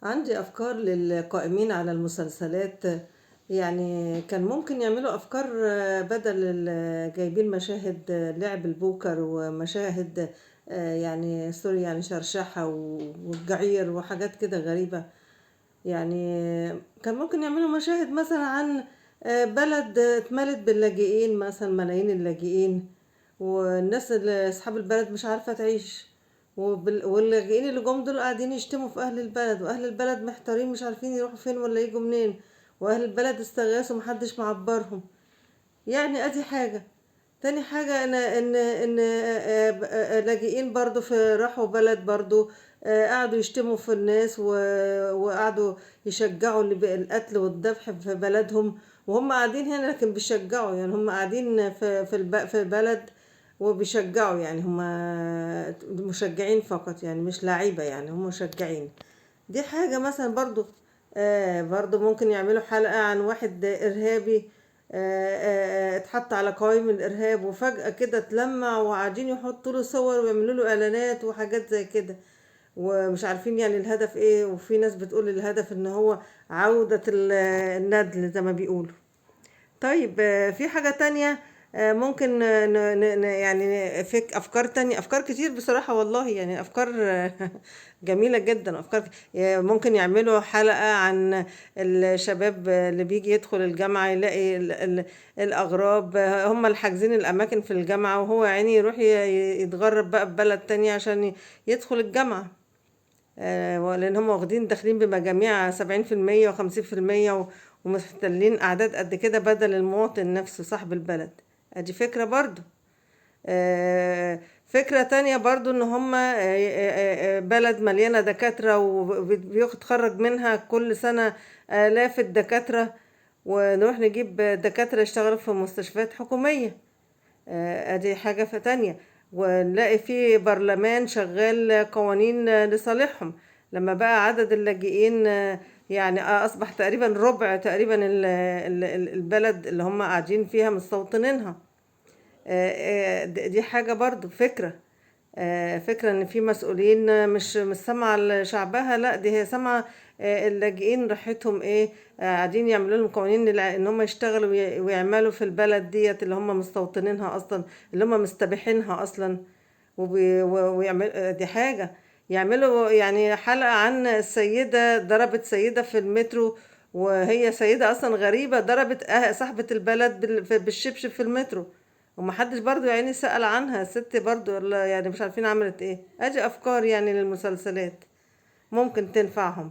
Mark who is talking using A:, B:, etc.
A: عندي أفكار للقائمين على المسلسلات. يعني كان ممكن يعملوا أفكار، بدل جايبين مشاهد، لعب البوكر ومشاهد، يعني سوري، يعني شرشحة والجعير وحاجات كده غريبة. يعني كان ممكن يعملوا مشاهد مثلا عن بلد اتملت باللاجئين، مثلا ملايين اللاجئين، والناس اللي اصحاب البلد مش عارفة تعيش، واللاجئين اللي جم دول قاعدين يشتموا في اهل البلد، واهل البلد محتارين مش عارفين يروحوا فين ولا يجوا منين، واهل البلد استغاثوا محدش معبرهم. يعني ادي حاجة. تاني حاجة ان لاجئين برضو راحوا بلد برضو، قعدوا يشتموا في الناس وقعدوا يشجعوا اللي القتل والذبح في بلدهم، وهم قاعدين هنا لكن بيشجعوا، يعني هم قاعدين في بلد وبيشجعوا، يعني هم مشجعين فقط، يعني مش لعيبة، يعني هم مشجعين. دي حاجة مثلا برضو. برضو ممكن يعملوا حلقة عن واحد إرهابي، اتحط على قوائم الإرهاب، وفجأة كده اتلمع وقاعدين يحطوا له صور ويعملوا له إعلانات وحاجات زي كده، ومش عارفين يعني الهدف ايه. وفي ناس بتقول الهدف ان هو عودة الندل زي ما بيقولوا. طيب، في حاجة تانية، ممكن يعني أفكار تانية، أفكار كتير بصراحة والله، يعني أفكار جميلة جدا. أفكار ممكن يعملوا حلقة عن الشباب اللي بيجي يدخل الجامعة يلاقي الأغراب، هم اللي حاجزين الأماكن في الجامعة، وهو يعني يروح يتغرب بقى في بلد تانية عشان يدخل الجامعة. لأن هم داخلين بمجاميع 70% و50%، ومحتلين أعداد قد كده بدل المواطن نفسه صاحب البلد. ادي فكرة برضو. فكرة تانية برضو ان هم بلد مليانة دكاترة وبيتخرج منها كل سنة آلاف الدكاترة، ونروح نجيب دكاترة يشتغلوا في مستشفيات حكومية. ادي حاجة تانية. ونلاقي في برلمان شغال قوانين لصالحهم. لما بقى عدد اللاجئين يعني اصبح تقريبا ربع تقريبا البلد اللي هم قاعدين فيها مستوطنينها. دي حاجة برضو فكرة. فكرة ان في مسؤولين مش سامعة لشعبها، لا دي هي سامعة اللاجئين راحتهم ايه. قاعدين يعملوا لهم قوانين ان هم يشتغلوا ويعملوا في البلد ديت اللي هم مستوطنينها اصلا، اللي هم مستبيحينها اصلا. ويعمل دي حاجة. يعملوا يعني حلقة عن السيدة ضربت سيدة في المترو، وهي سيدة اصلا غريبة ضربت صاحبة البلد بالشبشب في المترو، ومحدش برضو يعني سأل عنها الست برضو، يعني مش عارفين عملت ايه. ادي افكار يعني للمسلسلات ممكن تنفعهم.